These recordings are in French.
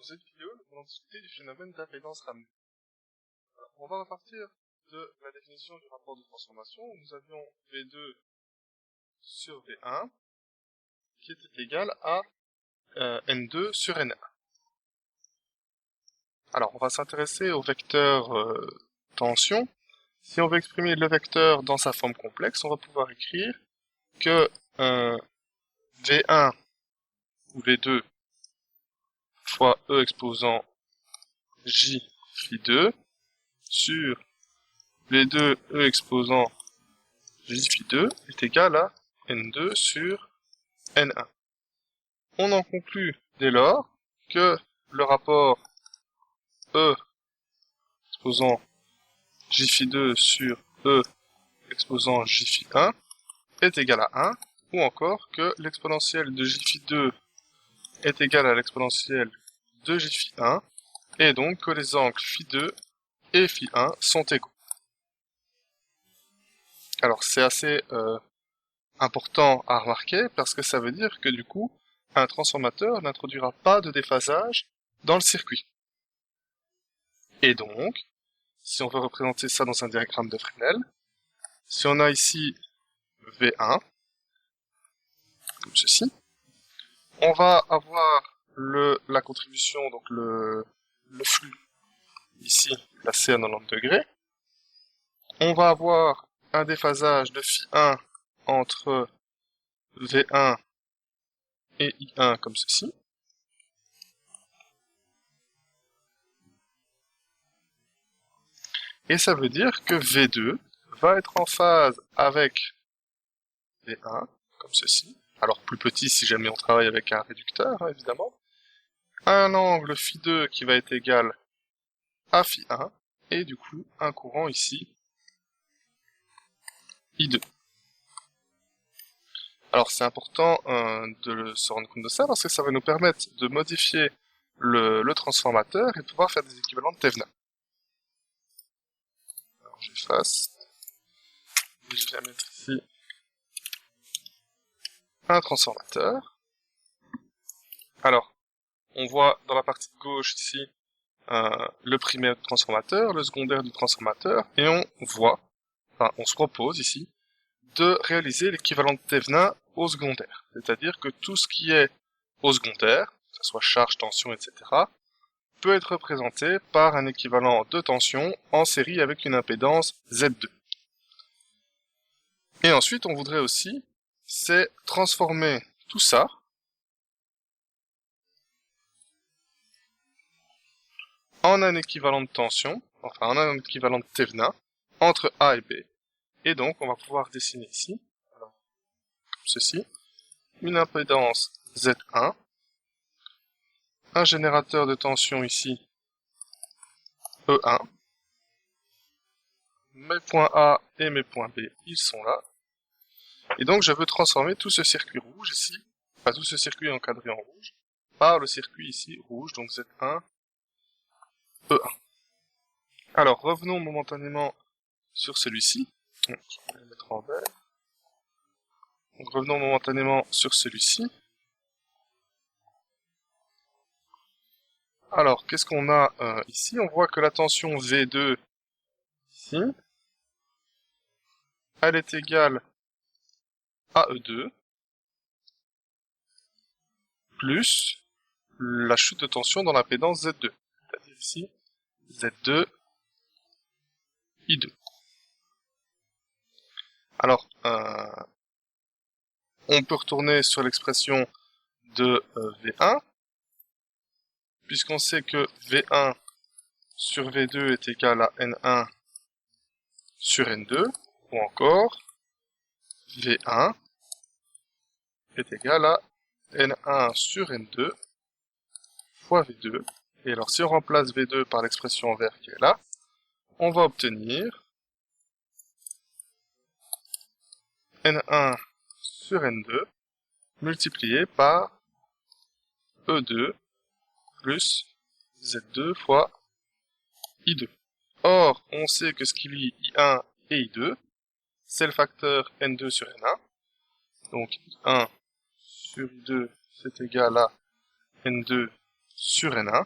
Dans cette vidéo, nous allons discuter du phénomène d'impédance ramenée. Alors, on va repartir de la définition du rapport de transformation où nous avions V2 sur V1 qui était égal à N2 sur N1. Alors, on va s'intéresser au vecteur tension. Si on veut exprimer le vecteur dans sa forme complexe, on va pouvoir écrire que V1 ou V2 fois E exposant J phi 2 sur V2 E exposant J phi 2 est égal à N2 sur N1. On en conclut dès lors que le rapport E exposant J phi 2 sur E exposant J phi 1 est égal à 1, ou encore que l'exponentielle de J phi 2 est égale à l'exponentielle de J phi 1, et donc que les angles phi 2 et phi 1 sont égaux. Alors c'est assez important à remarquer parce que ça veut dire que du coup, un transformateur n'introduira pas de déphasage dans le circuit. Et donc, si on veut représenter ça dans un diagramme de Fresnel, si on a ici V1, comme ceci, on va avoir la contribution, donc le flux ici placé à 90 degrés. On va avoir un déphasage de phi 1 entre V1 et I1 comme ceci. Et ça veut dire que V2 va être en phase avec V1, comme ceci. Alors plus petit si jamais on travaille avec un réducteur, hein, évidemment. Un angle phi 2 qui va être égal à phi 1, et du coup un courant ici, I2. Alors c'est important de se rendre compte de ça parce que ça va nous permettre de modifier le transformateur et pouvoir faire des équivalents de Thevenin. Alors j'efface. Et je vais mettre ici un transformateur. Alors, on voit dans la partie gauche ici le primaire du transformateur, le secondaire du transformateur, et on se propose ici de réaliser l'équivalent de Thevenin au secondaire. C'est-à-dire que tout ce qui est au secondaire, que ce soit charge, tension, etc., peut être représenté par un équivalent de tension en série avec une impédance Z2. Et ensuite, on voudrait aussi, c'est transformer tout ça en un équivalent de tension, enfin en un équivalent de Thevenin, entre A et B. Et donc, on va pouvoir dessiner ici, alors, comme ceci, une impédance Z1, un générateur de tension ici, E1, mes points A et mes points B, ils sont là. Et donc, je veux transformer tout ce circuit rouge ici, enfin tout ce circuit encadré en rouge, par le circuit ici rouge, donc Z1, E1. Alors, revenons momentanément sur celui-ci. Je vais le mettre en vert. Donc, revenons momentanément sur celui-ci. Alors, qu'est-ce qu'on a ici? On voit que la tension V2, ici, elle est égale à E2, plus la chute de tension dans l'impédance Z2. C'est-à-dire ici, Z2, I2. Alors, on peut retourner sur l'expression de V1, puisqu'on sait que V1 sur V2 est égal à N1 sur N2, ou encore V1 est égal à N1 sur N2 fois V2. Et alors si on remplace V2 par l'expression en vert qui est là, on va obtenir N1 sur N2 multiplié par E2 plus Z2 fois I2. Or, on sait que ce qui lie I1 et I2, c'est le facteur N2 sur N1. Donc I1 sur I2, c'est égal à N2 sur N1,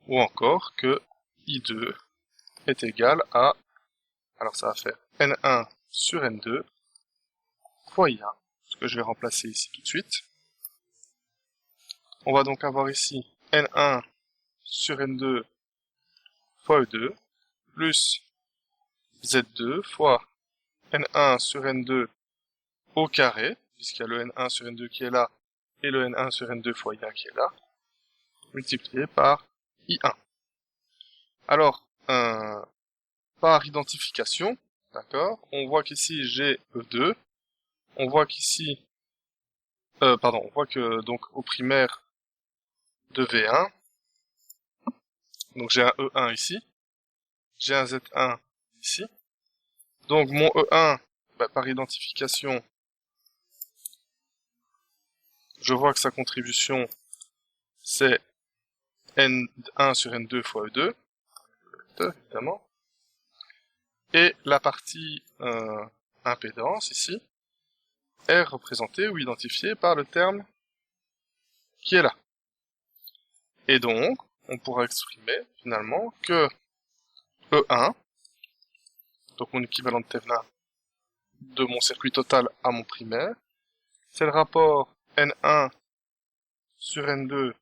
ou encore que I2 est égal à, alors ça va faire N1 sur N2 fois I1, ce que je vais remplacer ici tout de suite. On va donc avoir ici N1 sur N2 fois E2, plus Z2 fois N1 sur N2 au carré, puisqu'il y a le N1 sur N2 qui est là, et le N1 sur N2 fois I1 qui est là, multiplié par I1. Alors, par identification, d'accord, on voit qu'ici j'ai E2, on voit qu'ici, on voit que donc au primaire de V1, donc j'ai un E1 ici, j'ai un Z1 ici, donc mon E1, par identification, je vois que sa contribution c'est N1 sur N2 fois E2, évidemment, et la partie impédance ici est représentée ou identifiée par le terme qui est là. Et donc, on pourra exprimer finalement que E1, donc mon équivalent de Thevenin de mon circuit total à mon primaire, c'est le rapport N1 sur N2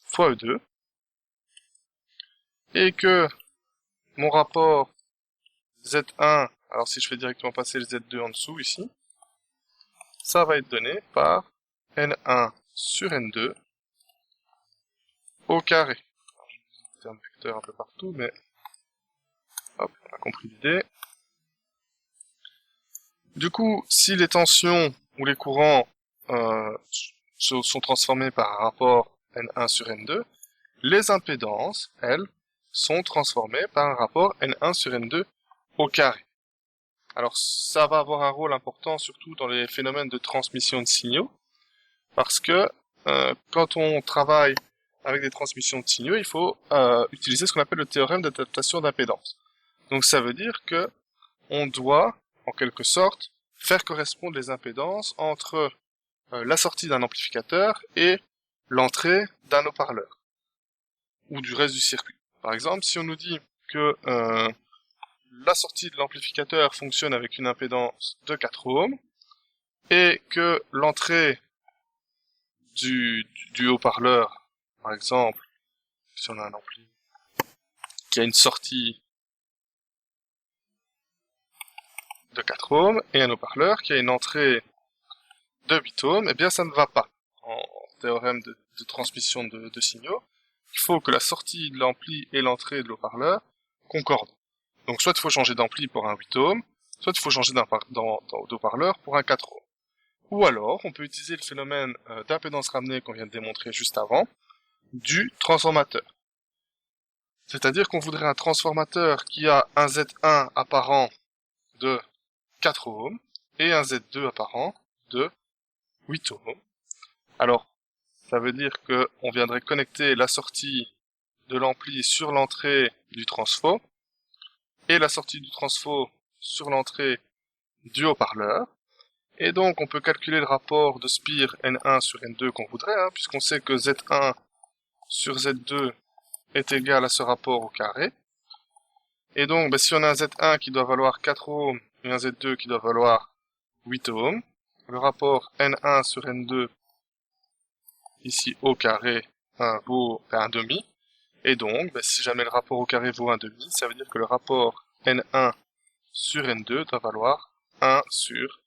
fois E2, et que mon rapport Z1, alors si je fais directement passer le Z2 en dessous ici, ça va être donné par N1 sur N2 au carré. Alors, je vais un vecteur un peu partout, mais hop, on a compris l'idée. Du coup, si les tensions ou les courants sont transformés par un rapport N1 sur N2, les impédances, elles, sont transformées par un rapport N1 sur N2 au carré. Alors ça va avoir un rôle important surtout dans les phénomènes de transmission de signaux, parce que quand on travaille avec des transmissions de signaux, il faut utiliser ce qu'on appelle le théorème d'adaptation d'impédance. Donc ça veut dire que on doit, en quelque sorte, faire correspondre les impédances entre la sortie d'un amplificateur et l'entrée d'un haut-parleur, ou du reste du circuit. Par exemple, si on nous dit que la sortie de l'amplificateur fonctionne avec une impédance de 4 ohms, et que l'entrée du haut-parleur, par exemple, si on a un ampli qui a une sortie de 4 ohms, et un haut-parleur qui a une entrée de 8 ohms, eh bien ça ne va pas en théorème de transmission de signaux. Il faut que la sortie de l'ampli et l'entrée de l'haut-parleur concordent. Donc soit il faut changer d'ampli pour un 8 ohms, soit il faut changer d'haut-parleur pour un 4 ohms. Ou alors, on peut utiliser le phénomène d'impédance ramenée qu'on vient de démontrer juste avant, du transformateur. C'est-à-dire qu'on voudrait un transformateur qui a un Z1 apparent de 4 ohms et un Z2 apparent de 8 ohms. Alors, ça veut dire qu'on viendrait connecter la sortie de l'ampli sur l'entrée du transfo et la sortie du transfo sur l'entrée du haut-parleur. Et donc, on peut calculer le rapport de spire N1 sur N2 qu'on voudrait, puisqu'on sait que Z1 sur Z2 est égal à ce rapport au carré. Et donc, si on a un Z1 qui doit valoir 4 ohms et un Z2 qui doit valoir 8 ohms, le rapport N1 sur N2, ici au carré, vaut 1,5. Et donc, si jamais le rapport au carré vaut 1,5, ça veut dire que le rapport N1 sur N2 doit valoir 1 sur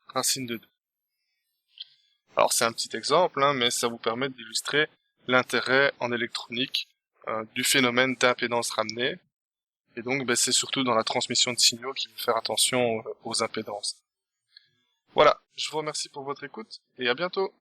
racine de 2. Alors c'est un petit exemple, mais ça vous permet d'illustrer l'intérêt en électronique du phénomène d'impédance ramenée. Et donc c'est surtout dans la transmission de signaux qu'il faut faire attention aux impédances. Voilà, je vous remercie pour votre écoute et à bientôt.